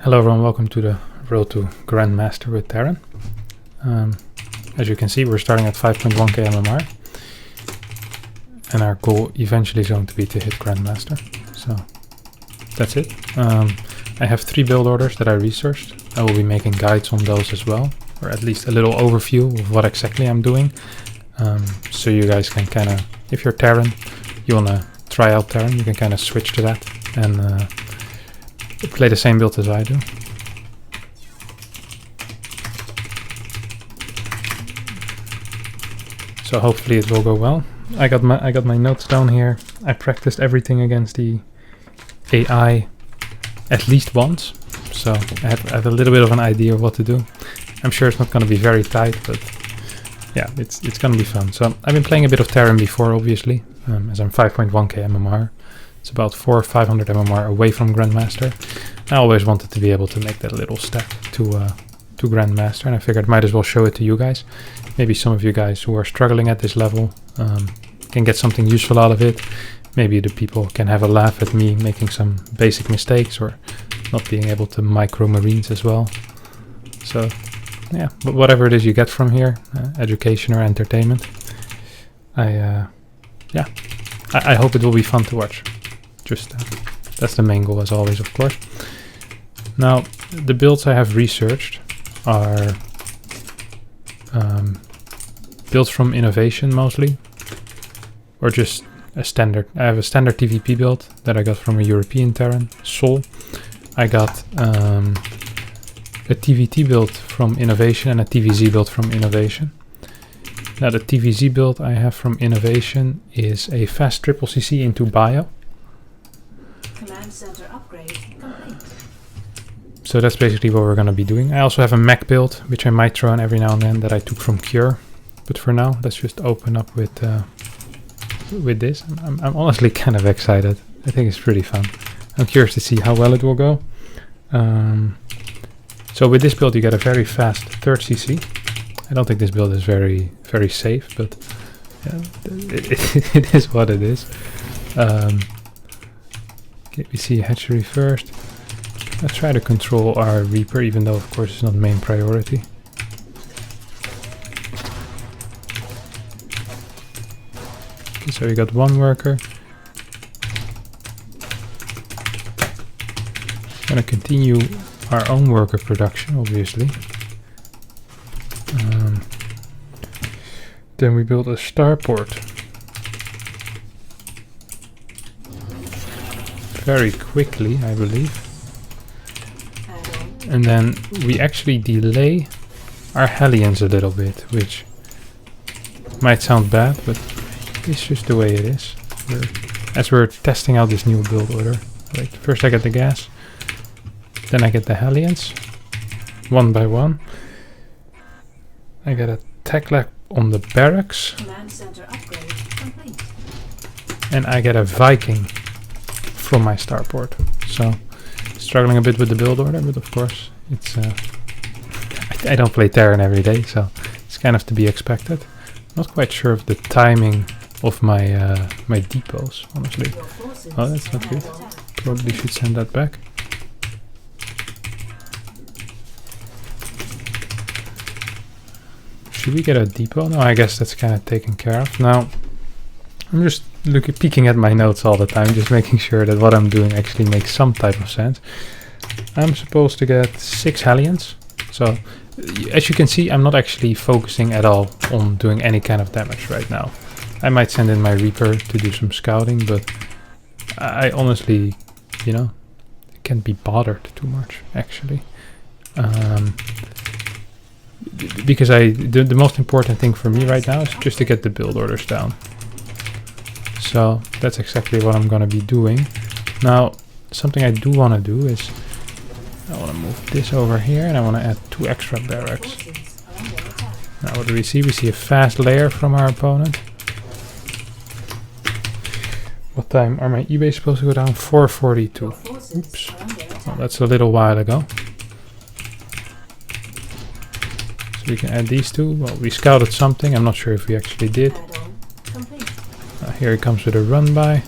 Hello everyone, welcome to the road to GrandMaster with Terran. As you can see, we're starting at 5.1k MMR. And our goal eventually is going to be to hit GrandMaster. So, that's it. I have 3 build orders that I researched. I will be making guides on those as well. Or at least a little overview of what exactly I'm doing. So you guys can kind of, if you're Terran, you want to try out Terran, you can kind of switch to that. And play the same build as I do. So hopefully it will go well. I got my notes down here. I practiced everything against the AI at least once, so I have a little bit of an idea of what to do. I'm sure it's not going to be very tight, but yeah, it's going to be fun. So I've been playing a bit of Terran before, obviously, as I'm 5.1k MMR. It's about 400 or 500 MMR away from GrandMaster. I always wanted to be able to make that little step to GrandMaster, and I figured I might as well show it to you guys. Maybe some of you guys who are struggling at this level can get something useful out of it. Maybe the people can have a laugh at me making some basic mistakes or not being able to micro marines as well. So yeah, but whatever it is you get from here, education or entertainment, I hope it will be fun to watch. Just that's the main goal as always, of course. Now, the builds I have researched are builds from innovation mostly, or just a standard. I have a standard TVP build that I got from a European Terran, Sol. I got a TVT build from innovation and a TVZ build from innovation. Now, the TVZ build I have from innovation is a fast triple CC into bio. Command center upgrade complete. So that's basically what we're going to be doing. I also have a mech build, which I might throw in every now and then, that I took from Cure. But for now, let's just open up with this. I'm honestly kind of excited. I think it's pretty fun. I'm curious to see how well it will go. So with this build, you get a very fast 3rd CC. I don't think this build is very safe, but yeah, it is what it is. Okay, we see a hatchery first. Let's try to control our Reaper, even though of course it's not main priority. Okay, so we got 1 worker. Gonna continue our own worker production, obviously. Then we build a starport. Very quickly, I believe. And then we actually delay our Hellions a little bit, which might sound bad, but it's just the way it is. As we're testing out this new build order. Right, first I get the gas, then I get the Hellions, 1 by 1. I get a tech lab on the barracks. Command center upgrade complete. And I get a Viking from my starport. So, struggling a bit with the build order, but of course, it's I don't play Terran every day, so it's kind of to be expected. Not quite sure of the timing of my my depots, honestly. Oh, that's not good. Probably should send that back. Should we get a depot? No, I guess that's kind of taken care of. Now, I'm just peeking at my notes all the time, just making sure that what I'm doing actually makes some type of sense. I'm supposed to get 6 Hellions. So, as you can see, I'm not actually focusing at all on doing any kind of damage right now. I might send in my Reaper to do some scouting, but I honestly, you know, can't be bothered too much, actually. Because the most important thing for me right now is just to get the build orders down. So that's exactly what I'm going to be doing. Now, something I do want to do is I want to move this over here and I want to add 2 extra barracks. Now what do we see? We see a fast layer from our opponent. What time are my eBay supposed to go down? 4:42. Oops. Well, that's a little while ago. So we can add these 2. Well, we scouted something. I'm not sure if we actually did. Here it comes with a run by.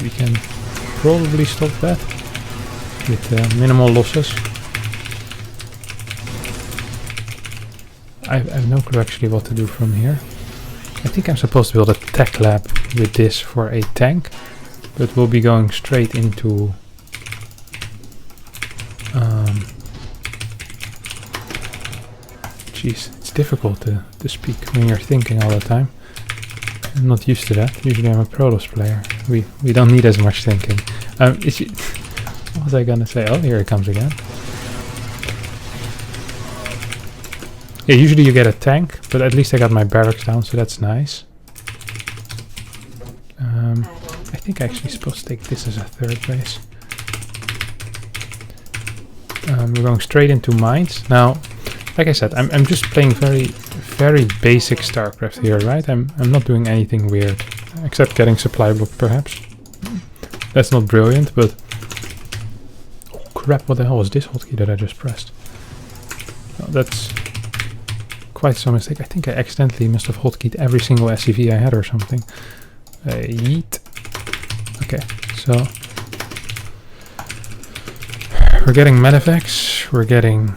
We can probably stop that. with minimal losses. I have no clue actually what to do from here. I think I'm supposed to build a tech lab with this for a tank, but we'll be going straight into jeez, it's difficult to speak when you're thinking all the time. I'm not used to that. Usually I'm a Protoss player. We don't need as much thinking. What was I gonna say? Oh, here it comes again. Yeah, usually you get a tank, but at least I got my barracks down, so that's nice. I think I'm actually supposed to take this as a third base. We're going straight into mines. Now, like I said, I'm just playing very basic StarCraft here, right? I'm not doing anything weird, except getting supply block perhaps. That's not brilliant, but... Oh crap, what the hell was this hotkey that I just pressed? Oh, that's quite some mistake. I think I accidentally must have hotkeyed every single SCV I had or something. Yeet. Okay, so... We're getting medevacs, we're getting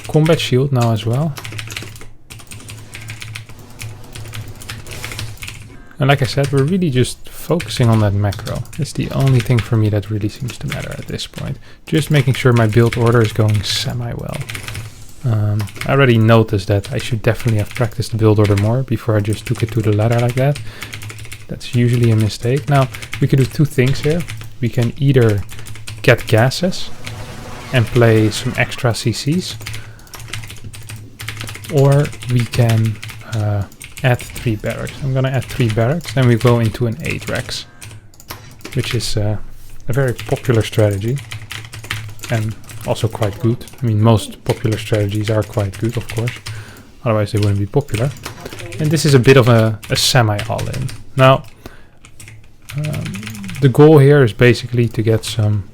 combat shield now as well. And like I said, we're really just focusing on that macro. It's the only thing for me that really seems to matter at this point. Just making sure my build order is going semi-well. I already noticed that I should definitely have practiced the build order more before I just took it to the ladder like that. That's usually a mistake. Now, we can do two things here. We can either get gases and play some extra CCs, or we can add 3 barracks. I'm gonna add 3 barracks, then we go into an 8 Rex, which is a very popular strategy and also quite good. I mean, most popular strategies are quite good, of course, otherwise they wouldn't be popular. And this is a bit of a semi all-in. Now, the goal here is basically to get some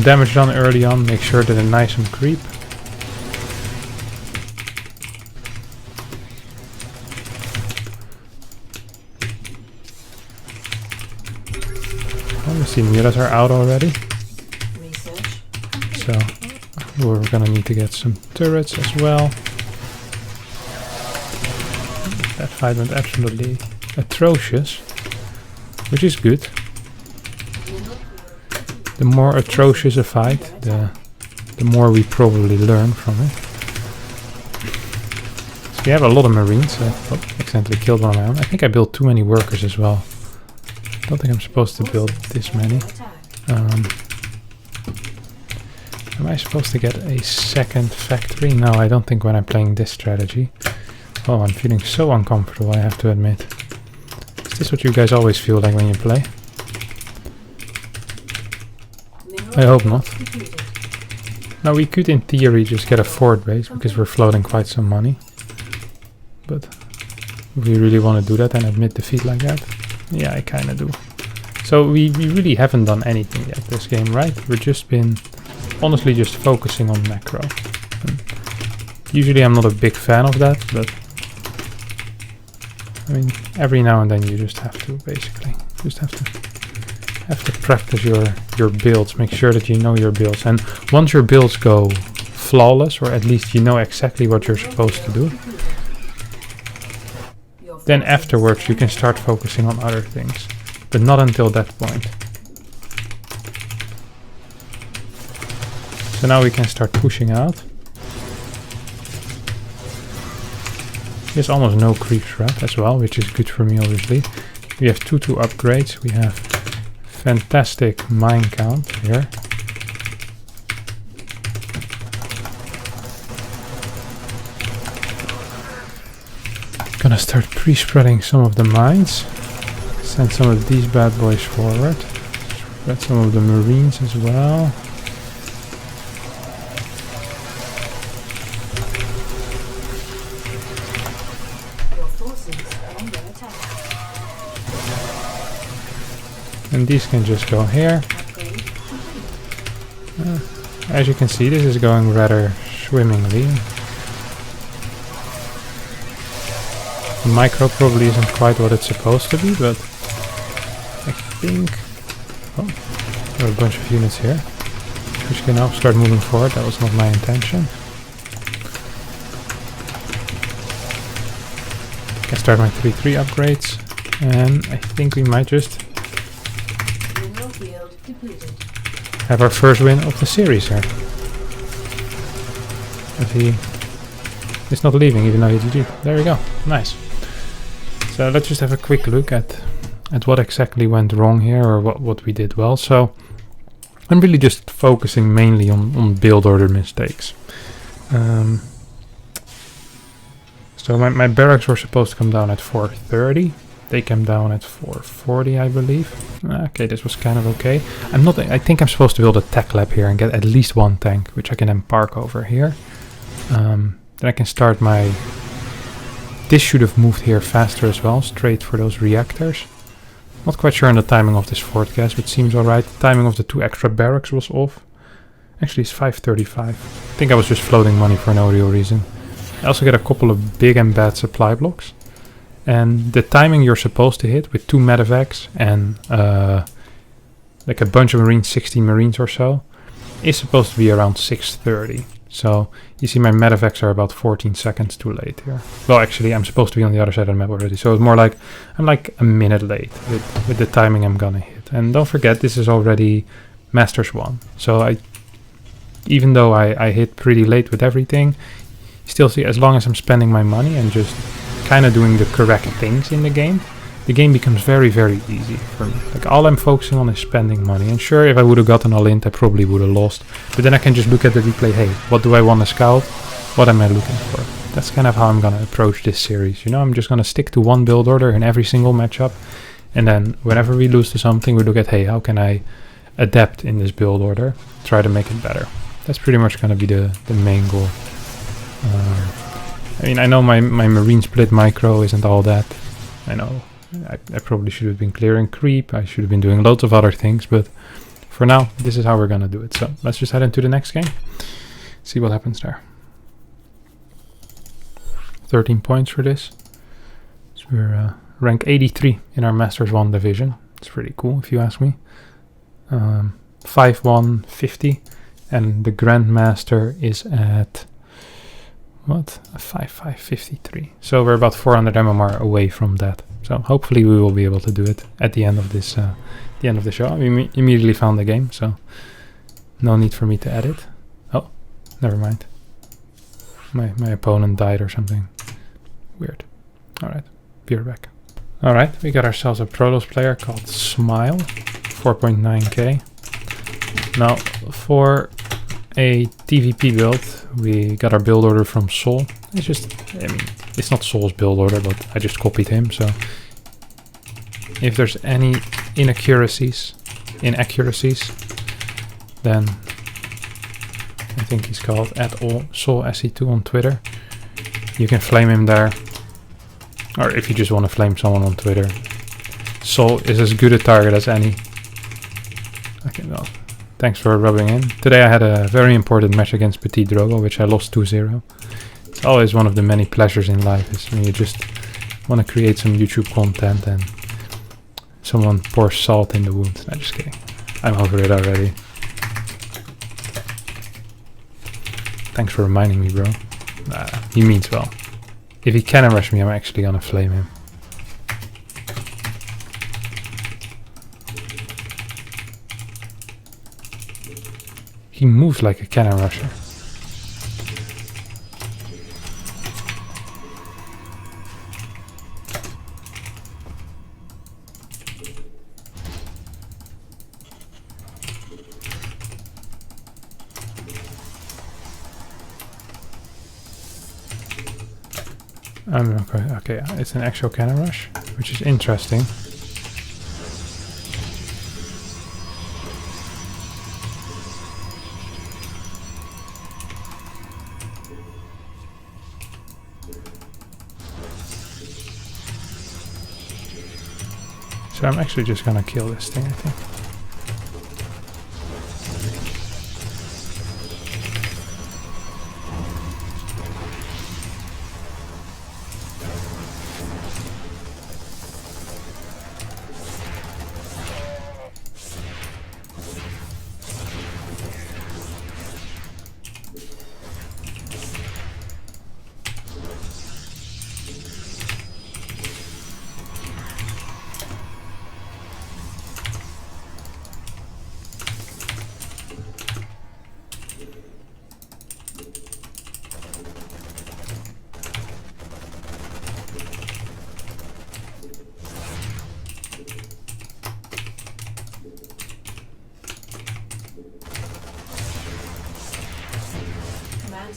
damage done early on, make sure that a nice and creep. The mulas are out already, so we're gonna need to get some turrets as well. That fight went absolutely atrocious, which is good. The more atrocious a fight, the more we probably learn from it. So we have a lot of marines. I accidentally killed one of my own. I think I built too many workers as well. I don't think I'm supposed to build this many. Am I supposed to get a second factory? No, I don't think when I'm playing this strategy. Oh, I'm feeling so uncomfortable, I have to admit. Is this what you guys always feel like when you play? I hope not. Now we could in theory just get a forward base because we're floating quite some money. But if we really want to do that and admit defeat like that, yeah, I kind of do. So we really haven't done anything yet this game, right? We've just been honestly just focusing on macro. And usually I'm not a big fan of that, but I mean, every now and then you just have to, basically. Just have to practice your builds, make sure that you know your builds. And once your builds go flawless, or at least you know exactly what you're supposed to do, then afterwards you can start focusing on other things, but not until that point. So now we can start pushing out. There's almost no creep threat as well, which is good for me obviously. We have 2 upgrades, we have fantastic mine count here. Gonna start pre-spreading some of the mines. Send some of these bad boys forward. Spread some of the marines as well. Your forces are under attack. And these can just go here. As you can see, this is going rather swimmingly. The micro probably isn't quite what it's supposed to be, but think... Oh, there are a bunch of units here. Which can now start moving forward. That was not my intention. I start my 3-3 upgrades. And I think we might just have our first win of the series here. If he is not leaving, even though he GG. There we go. Nice. So let's just have a quick look at what exactly went wrong here, or what we did well. So I'm really just focusing mainly on build order mistakes. So my barracks were supposed to come down at 430. They came down at 440, I believe. Okay, this was kind of okay. I think I'm supposed to build a tech lab here and get at least one tank, which I can then park over here. Then I can start my... This should have moved here faster as well, straight for those reactors. Not quite sure on the timing of this fort gas, but seems alright. The timing of the 2 extra barracks was off. Actually, it's 5:35. I think I was just floating money for no real reason. I also get a couple of big and bad supply blocks. And the timing you're supposed to hit with 2 medevacs and like a bunch of marines, 16 marines or so, is supposed to be around 6:30. So you see my medevacs are about 14 seconds too late here. Well, actually, I'm supposed to be on the other side of the map already. So it's more like I'm like a minute late with the timing I'm gonna hit. And don't forget, this is already Masters 1. So even though I hit pretty late with everything, still see, as long as I'm spending my money and just kind of doing the correct things in the game becomes very, very easy for me. Like, all I'm focusing on is spending money. And sure, if I would have gotten all in, I probably would have lost. But then I can just look at the replay. Hey, what do I want to scout? What am I looking for? That's kind of how I'm gonna approach this series. You know, I'm just gonna stick to one build order in every single matchup. And then whenever we lose to something, we look at, hey, how can I adapt in this build order? Try to make it better. That's pretty much gonna be the main goal. I mean, I know my marine split micro isn't all that. I know I probably should have been clearing creep. I should have been doing loads of other things, but for now, this is how we're gonna do it. So let's just head into the next game. See what happens there. 13 points for this. So we're rank 83 in our Masters 1 division. It's pretty cool if you ask me. 5-1-50, and the GrandMaster is at... what? A 5-5-53. So we're about 400 MMR away from that. So hopefully we will be able to do it at the end of this, the end of the show. We immediately found the game, so no need for me to edit. Oh, never mind. My opponent died or something. Weird. All right, be right back. All right, we got ourselves a Protoss player called Smile, 4.9k. Now for a TVP build, we got our build order from Sol. It's just, I mean, it's not Sol's build order, but I just copied him. So if there's any inaccuracies, then I think he's called @SolSE2 on Twitter. You can flame him there, or if you just want to flame someone on Twitter, Sol is as good a target as any. Okay, well, thanks for rubbing in. Today I had a very important match against Petit Drogo, which I lost 2-0. It's always one of the many pleasures in life, is when you just want to create some YouTube content and someone pours salt in the wound. No, just kidding. I'm over it already. Thanks for reminding me, bro. He means well. If he cannon rush me, I'm actually gonna flame him. He moves like a cannon rusher. Okay, it's an actual cannon rush, which is interesting. So I'm actually just gonna kill this thing, I think.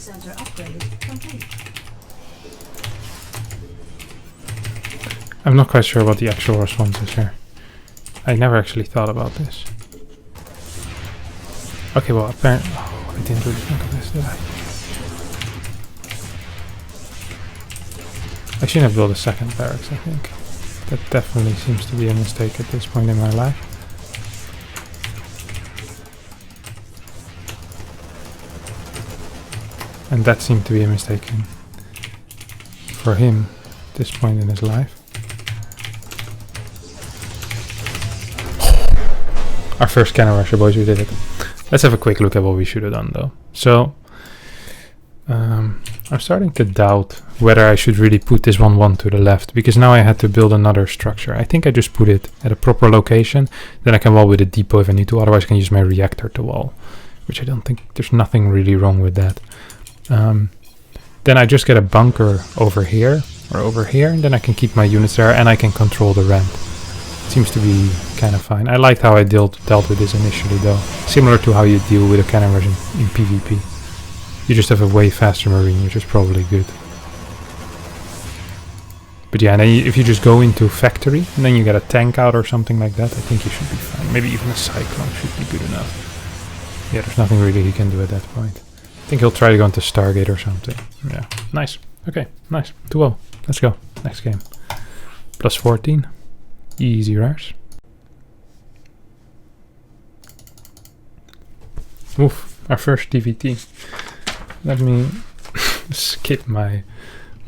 center upgrade complete. I'm not quite sure what the actual response is here. I never actually thought about this. Okay, well, apparently... Oh, I didn't really think of this, did I? I shouldn't have built a second barracks, I think. That definitely seems to be a mistake at this point in my life. And that seemed to be a mistake for him at this point in his life. Our first cannon rusher, boys, we did it. Let's have a quick look at what we should have done, though. So, I'm starting to doubt whether I should really put this 1-1 to the left, because now I had to build another structure. I think I just put it at a proper location, then I can wall with a depot if I need to, otherwise I can use my reactor to wall, which I don't think, there's nothing really wrong with that. Then I just get a bunker over here, or over here, and then I can keep my units there, and I can control the ramp. Seems to be kind of fine. I liked how I dealt with this initially, though. Similar to how you deal with a cannon rush in PvP. You just have a way faster marine, which is probably good. But yeah, and then if you just go into factory, and then you get a tank out or something like that, I think you should be fine. Maybe even a cyclone should be good enough. Yeah, there's nothing really he can do at that point. I think he'll try to go into Stargate or something. Yeah, nice. Okay, nice. 2-0. Let's go. Next game. Plus 14. Easy rush. Oof, our first TVT. Let me skip my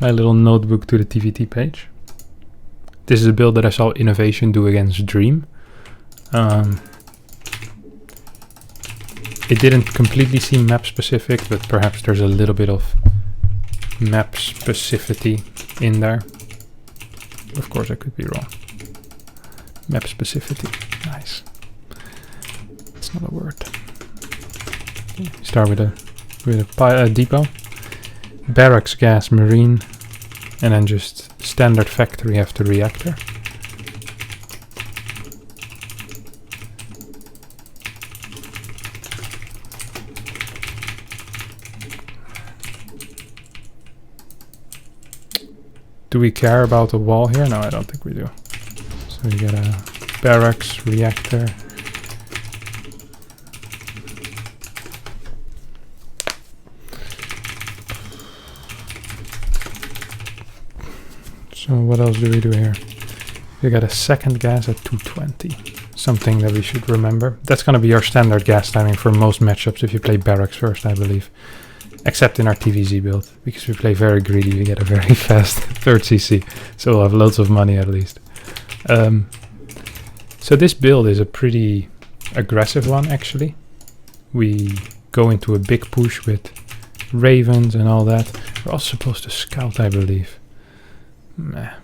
little notebook to the TVT page. This is a build that I saw Innovation do against Dream. It didn't completely seem map specific, but perhaps there's a little bit of map specificity in there. Of course, I could be wrong. Map specificity, nice. It's not a word. Okay, start with a depot, barracks, gas, marine, and then just standard factory after reactor. Do we care about the wall here? No, I don't think we do. So we get a barracks, reactor. So what else do we do here? We got a second gas at 220. Something that we should remember. That's going to be our standard gas timing for most matchups if you play barracks first, I believe. Except in our TVZ build, because we play very greedy, we get a very fast 3rd CC, so we'll have loads of money at least. So this build is a pretty aggressive one, actually. We go into a big push with ravens and all that. We're also supposed to scout, I believe. Meh.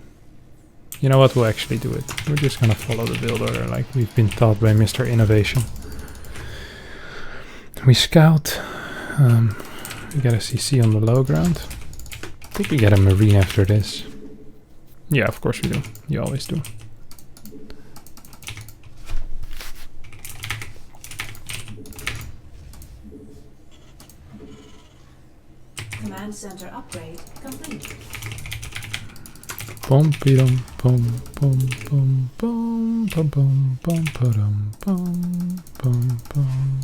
You know what, we'll actually do it. We're just gonna follow the build order like we've been taught by Mr. Innovation. We scout. We get a CC on the low ground. I think we get a marine after this. Yeah, of course we do. You always do. Command center upgrade complete. Bum bum bum bum bum bum bum bum bum bum bum bum bum.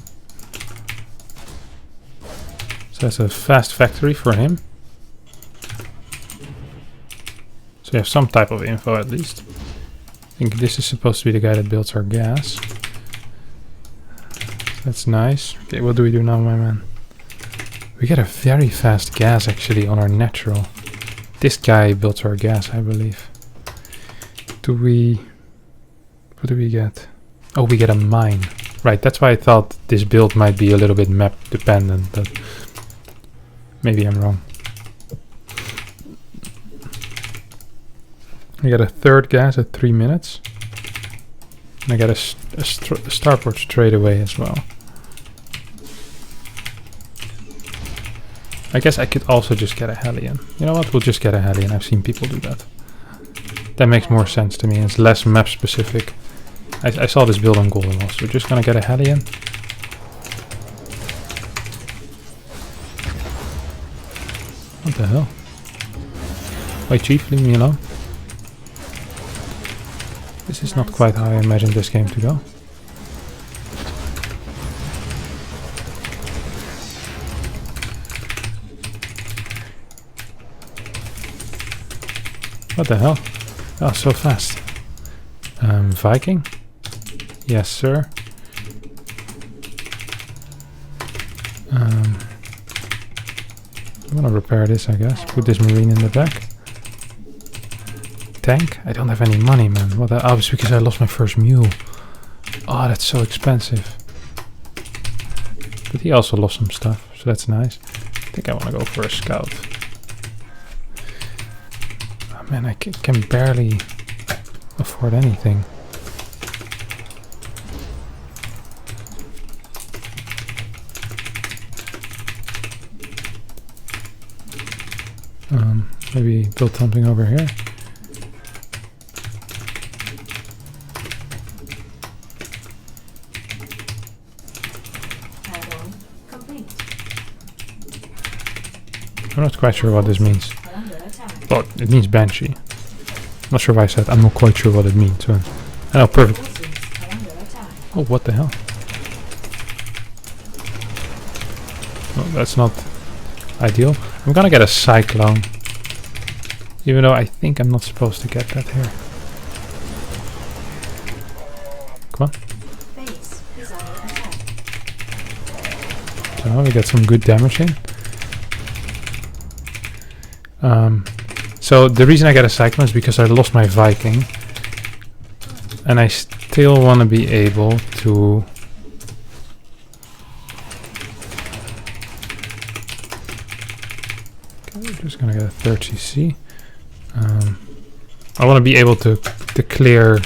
So that's a fast factory for him. So you have some type of info at least. I think this is supposed to be the guy that builds our gas. That's nice. Okay, what do we do now, my man? We get a very fast gas actually on our natural. This guy builds our gas, I believe. What do we get? Oh, we get a mine. Right, that's why I thought this build might be a little bit map dependent, but maybe I'm wrong. I got a 3rd gas at 3 minutes. And I got a starport straight away as well. I guess I could also just get a Hellion. You know what, we'll just get a Hellion. I've seen people do that. That makes more sense to me. It's less map specific. I saw this build on Golden Wall, so we're just gonna get a Hellion. What the hell? Wait, Chief, leave me alone. This is not quite how I imagined this game to go. What the hell? Oh, so fast. Viking? Yes, sir. I'm gonna repair this, I guess. Put this marine in the back. Tank? I don't have any money, man. What the? Oh, it's because I lost my first mule. Oh, that's so expensive. But he also lost some stuff, so that's nice. I think I want to go for a scout. Oh, man, I can barely afford anything. Maybe build something over here. Add-on complete. I'm not quite sure what this means. Under attack. Well, it means Banshee. Not sure why I said I'm not quite sure what it means. So, oh, perfect. Forces are under attack. Oh, what the hell? Oh, that's not ideal. I'm gonna get a cyclone. Even though I think I'm not supposed to get that here. Come on. Base is under attack. So we get some good damage in. So the reason I get a cyclone is because I lost my Viking. And I still want to be able to... Okay, we're just going to get a third CC. I want to be able to clear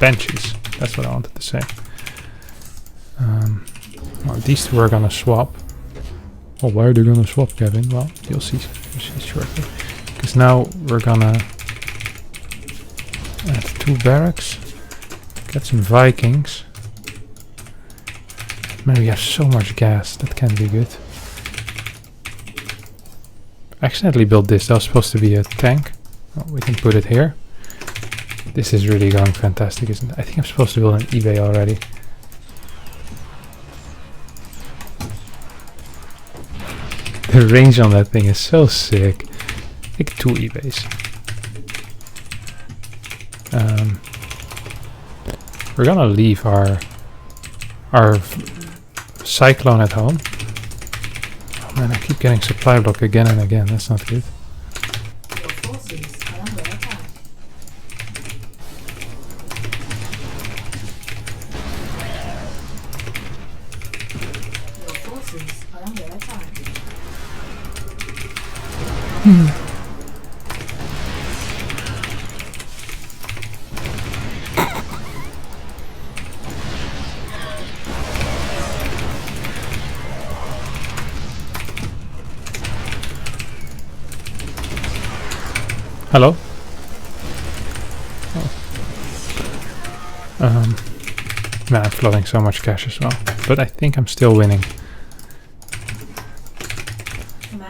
Banshees. That's what I wanted to say. Well, these two are going to swap. Well, why are they going to swap, Kevin? Well, you'll see shortly. Because now we're going to add 2 barracks. Get some Vikings. Man, we have so much gas. That can be good. I accidentally built this. That was supposed to be a tank. Oh, we can put it here. This is really going fantastic, isn't it? I think I'm supposed to build an eBay already. The range on that thing is so sick. I think 2 eBays. We're gonna leave our cyclone at home. Oh man, I keep getting supply block again and again. That's not good. Your forces are under attack. Your forces are under attack. Hello? Oh. Man, I'm flooding so much cash as well. But I think I'm still winning.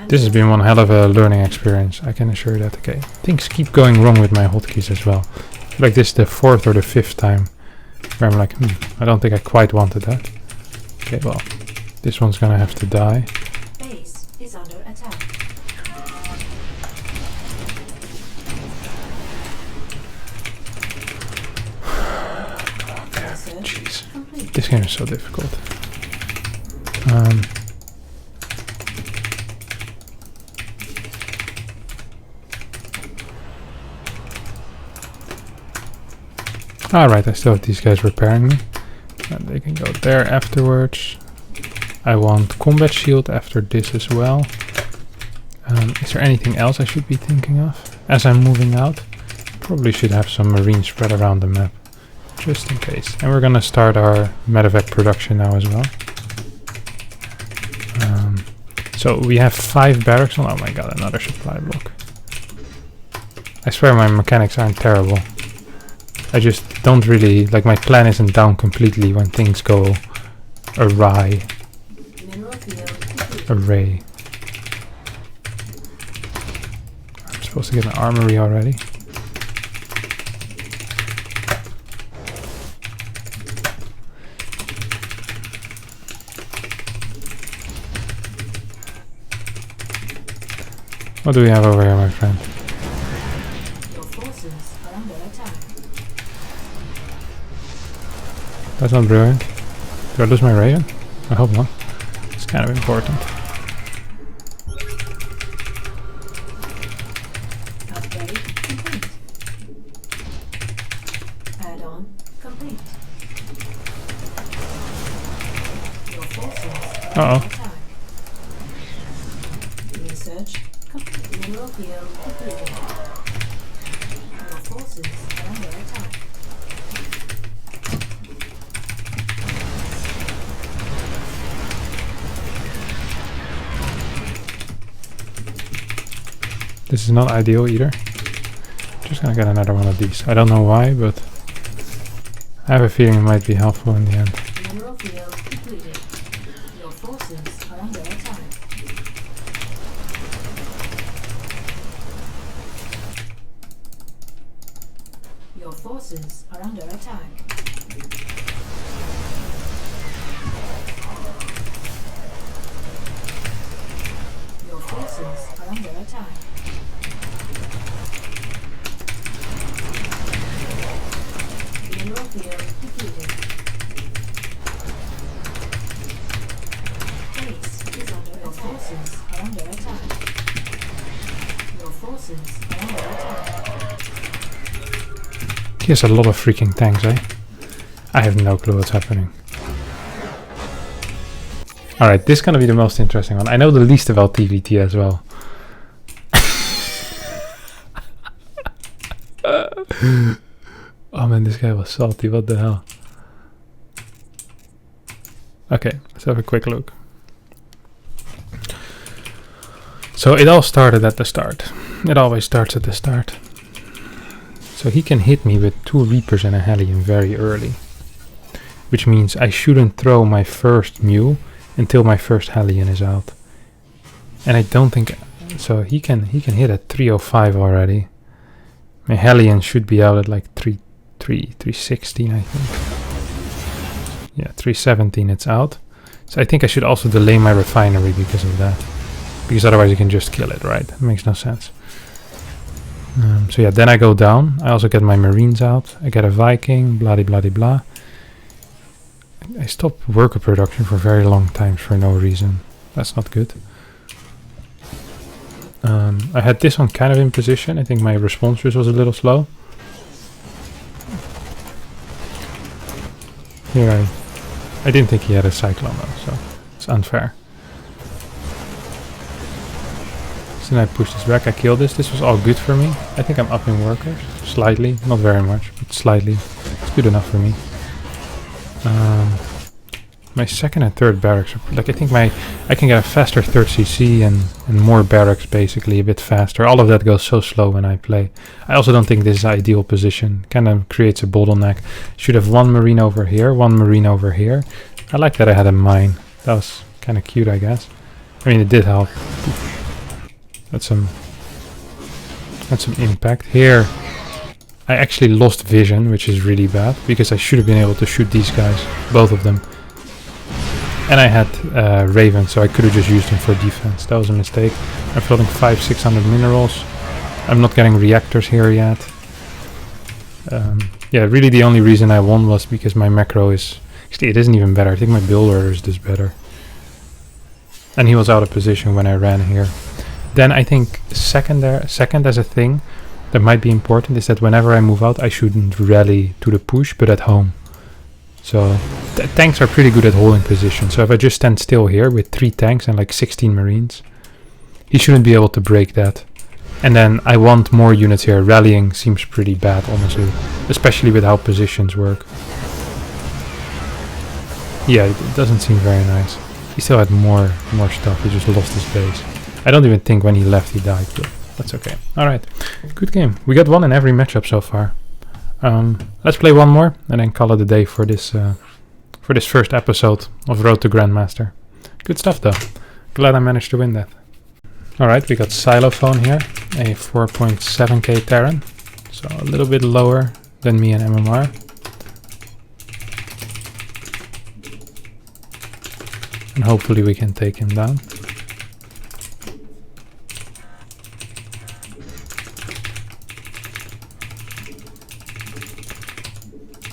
This has been one hell of a learning experience, I can assure you that. Okay, things keep going wrong with my hotkeys as well. Like this the 4th or the 5th time where I'm like, I don't think I quite wanted that. Okay, well, this one's gonna have to die. Base is under attack. Jeez, Complete. this game is so difficult. Alright, I still have these guys repairing me. And they can go there afterwards. I want combat shield after this as well. Is there anything else I should be thinking of as I'm moving out? Probably should have some marines spread around the map. Just in case. And we're gonna start our medevac production now as well. So we have 5 barracks on. Oh my god, another supply block. I swear my mechanics aren't terrible. I just don't really, like, my plan isn't down completely when things go awry. Mineral field complete. Array. Supposed to get an armory already. What do we have over here, my friend? Your forces are under attack. That's not brilliant. Do I lose my Raven? I hope not. It's kind of important. Upgrade complete. Add-on complete. Your forces are under attack. Research complete. Mineral field depleted. Your forces are under attack. This is not ideal either. Just gonna get another one of these. I don't know why, but I have a feeling it might be helpful in the end. Mineral field depleted. Your forces are under attack. Your forces are under attack. Your forces are under attack. Mineral field depleted. Base is under your forces are under attack. Your forces are under attack. He has a lot of freaking tanks, eh? I have no clue what's happening. Alright, this is gonna be the most interesting one. I know the least about TVT as well. Oh man, this guy was salty, what the hell? Okay, let's have a quick look. So it all started at the start. It always starts at the start. So he can hit me with 2 Reapers and a Hellion very early. Which means I shouldn't throw my first Mule until my first Hellion is out. And I don't think... So he can hit at 305 already. My Hellion should be out at like 316, I think. Yeah, 317 it's out. So I think I should also delay my refinery because of that. Because otherwise you can just kill it, right? It makes no sense. So yeah, then I go down. I also get my Marines out. I get a Viking, blah de blah de blah. I stopped worker production for very long times for no reason. That's not good. I had this one kind of in position. I think my response was a little slow. Here I didn't think he had a Cyclone though, so it's unfair. So then I push this back, I kill this. This was all good for me. I think I'm upping workers, slightly, not very much, but slightly. It's good enough for me. My second and third barracks, like I think I can get a faster third CC and more barracks basically, a bit faster. All of that goes so slow when I play. I also don't think this is ideal position. Kind of creates a bottleneck. Should have 1 Marine over here, 1 Marine over here. I like that I had a mine. That was kind of cute, I guess. I mean, it did help. That's some impact. Here, I actually lost vision, which is really bad, because I should have been able to shoot these guys, both of them. And I had Raven, so I could have just used them for defense. That was a mistake. I'm floating 500-600 minerals. I'm not getting reactors here yet. Yeah, really the only reason I won was because my macro is... Actually, it isn't even better. I think my build order is just better. And he was out of position when I ran here. Then I think second as a thing that might be important is that whenever I move out, I shouldn't rally to the push, but at home. So tanks are pretty good at holding position. So if I just stand still here with 3 tanks and like 16 Marines, he shouldn't be able to break that. And then I want more units here. Rallying seems pretty bad, honestly, especially with how positions work. Yeah, it doesn't seem very nice. He still had more stuff. He just lost his base. I don't even think when he left he died, but that's okay. Alright, good game. We got 1 in every matchup so far. Let's play 1 more and then call it a day for this first episode of Road to Grandmaster. Good stuff though. Glad I managed to win that. Alright, we got Xylophone here, a 4.7k Terran, so a little bit lower than me and MMR. And hopefully we can take him down.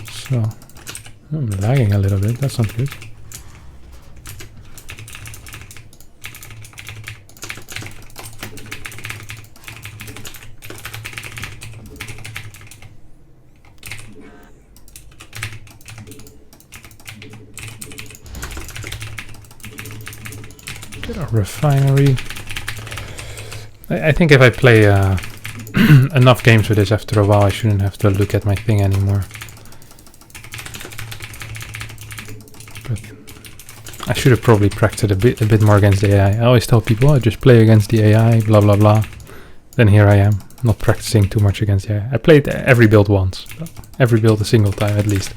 So, I'm lagging a little bit, that's not good. Get a refinery. I think if I play enough games with this after a while, I shouldn't have to look at my thing anymore. But I should have probably practiced a bit more against the AI. I always tell people, oh, just play against the AI, blah blah blah. Then here I am, not practicing too much against the AI. I played every build once, every build a single time at least.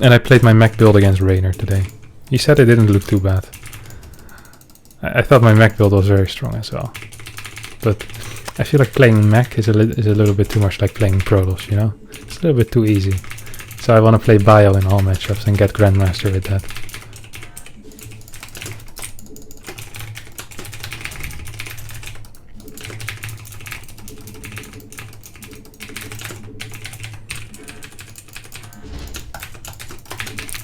And I played my mech build against Raynor today. He said it didn't look too bad. I thought my mech build was very strong as well. But I feel like playing mech is a little bit too much like playing Protoss, you know? It's a little bit too easy. So I want to play Bio in all matchups and get GrandMaster with that.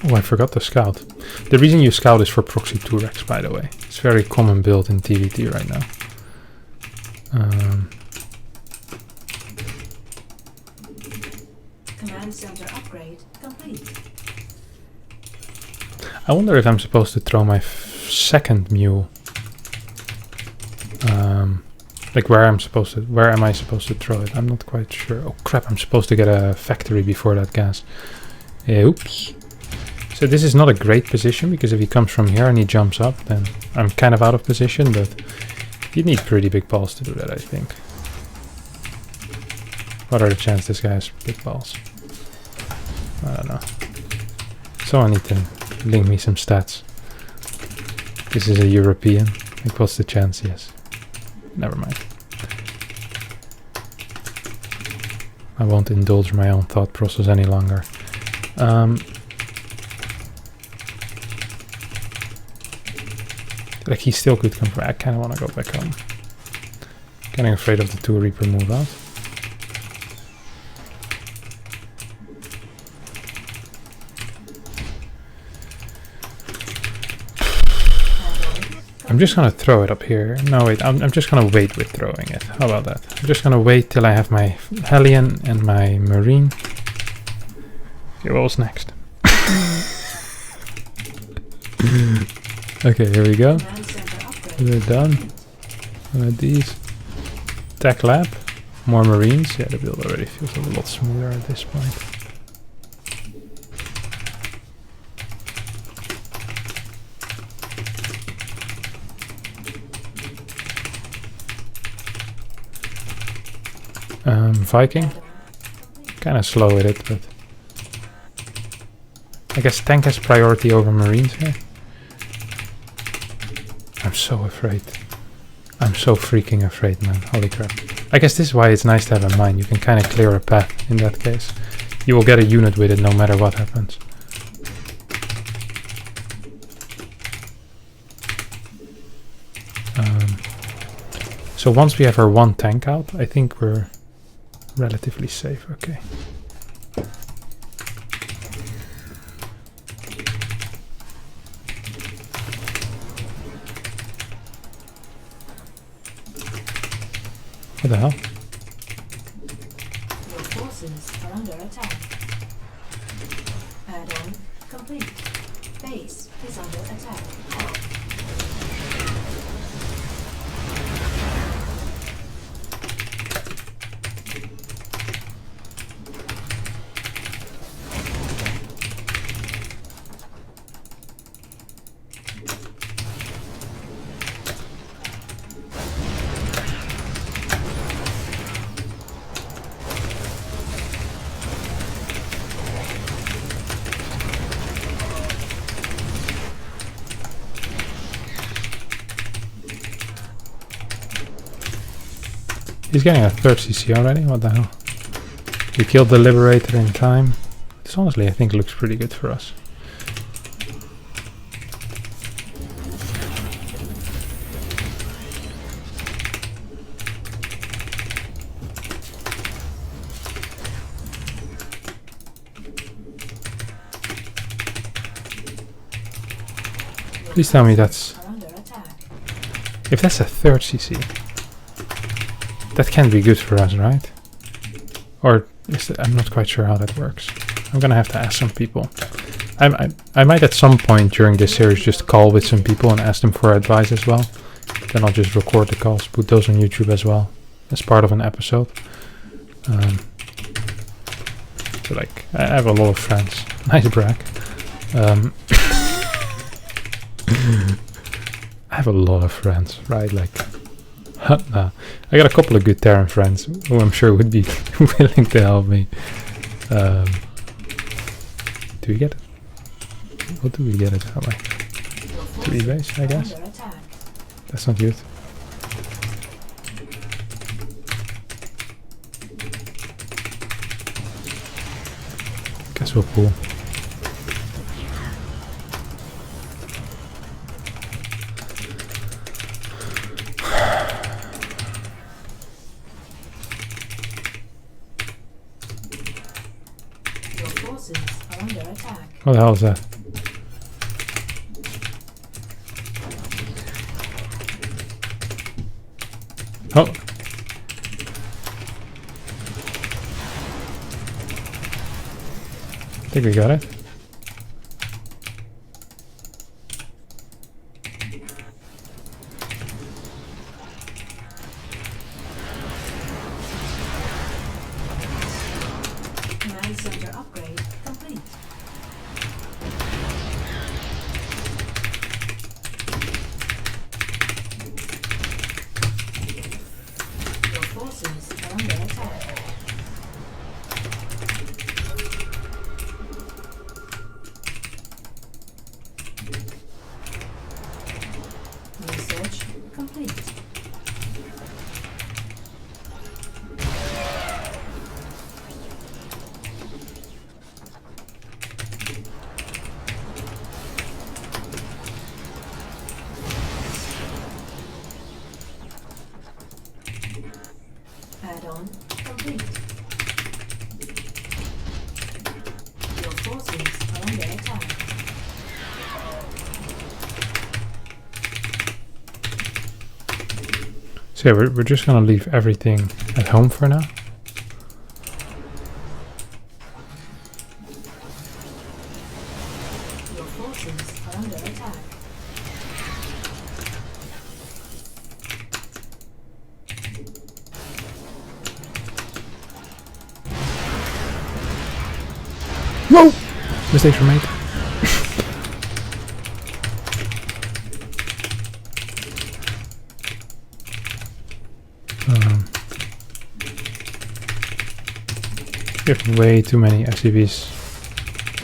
Oh, I forgot to scout. The reason you scout is for proxy 2-rex, by the way. It's very common build in TVT right now. Command center upgrade complete. I wonder if I'm supposed to throw my second mule. Like where am I supposed to throw it? I'm not quite sure. Oh crap, I'm supposed to get a factory before that gas. Oops. So this is not a great position, because if he comes from here and he jumps up, then I'm kind of out of position, but you need pretty big balls to do that, I think. What are the chances this guy has big balls? I don't know. Someone need to link me some stats. This is a European. Like, what's the chance? Yes. Never mind. I won't indulge my own thought process any longer. Like, he still could come from... I kind of want to go back home. Getting afraid of the 2 Reaper move out. I'm just gonna throw it up here. No, wait, I'm just gonna wait with throwing it. How about that? I'm just gonna wait till I have my Hellion and my Marine. Okay, what was next? Okay, here we go. We're done. These. Tech lab. More Marines. Yeah, the build already feels a lot smoother at this point. Viking. Kinda slow with it, but I guess tank has priority over Marines here. I'm so afraid. I'm so freaking afraid, man. Holy crap. I guess this is why it's nice to have a mine. You can kind of clear a path in that case. You will get a unit with it no matter what happens. So once we have our 1 tank out, I think we're relatively safe. Okay. What the hell? Your forces are under attack. Add-on complete. Base is under attack. He's getting a 3rd CC already, what the hell? We killed the Liberator in time. This honestly I think looks pretty good for us. Please tell me that's... If that's a 3rd CC, that can be good for us, right? Or is it, I'm not quite sure how that works. I'm gonna have to ask some people. I might at some point during this series just call with some people and ask them for advice as well. Then I'll just record the calls, put those on YouTube as well as part of an episode. So like, I have a lot of friends. Nice brag. I have a lot of friends, right? Like, I got a couple of good Terran friends who I'm sure would be willing to help me. Do we get it? What do we get it that way? 3 base, I guess. That's not good. Guess we'll pull. What the hell is that? Oh! I think we got it. Add-on complete. Your forces are under attack. So yeah, we're just gonna leave everything at home for now. Your forces are under attack. Whoa! Mistakes were made. We have way too many SCVs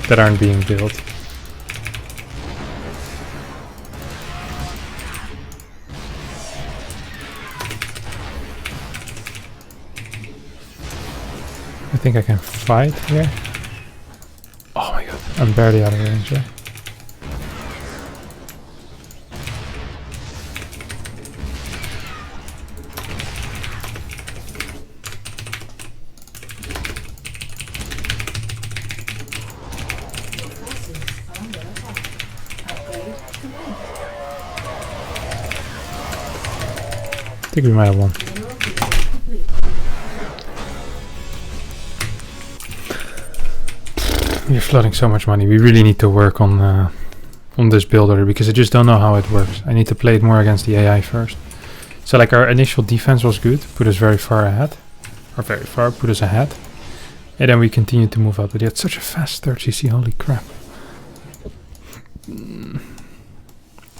that aren't being built. I think I can fight here. Oh my god, I'm barely out of range there. I think we might have won. We're flooding so much money. We really need to work on this build order because I just don't know how it works. I need to play it more against the AI first. So like our initial defense was good, put us very far ahead. Or very far, put us ahead. And then we continued to move up. But he had such a fast 3rd CC, holy crap.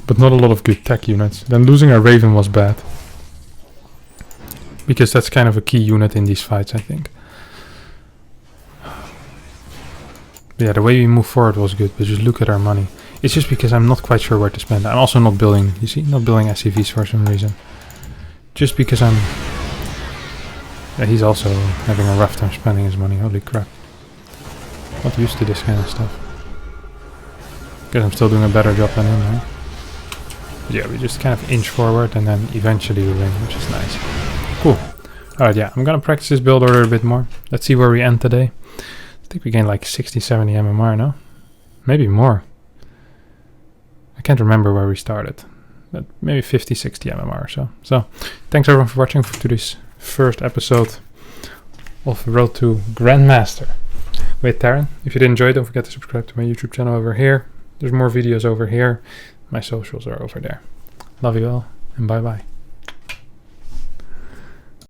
But not a lot of good tech units. Then losing our Raven was bad. Because that's kind of a key unit in these fights, I think. But yeah, the way we move forward was good, but just look at our money. It's just because I'm not quite sure where to spend. I'm also not building, you see, not building SCVs for some reason. Just because I'm He's also having a rough time spending his money, holy crap. Not used to this kind of stuff. Guess I'm still doing a better job than him, right? But yeah, we just kind of inch forward and then eventually we win, which is nice. Cool. Alright, yeah, I'm gonna practice this build order a bit more. Let's see where we end today. I think we gained like 60, 70 MMR, no? Maybe more. I can't remember where we started. But maybe 50, 60 MMR or so. So, thanks everyone for watching to this first episode of Road to GrandMaster with Terran. If you did enjoy, don't forget to subscribe to my YouTube channel over here. There's more videos over here. My socials are over there. Love you all, and bye bye.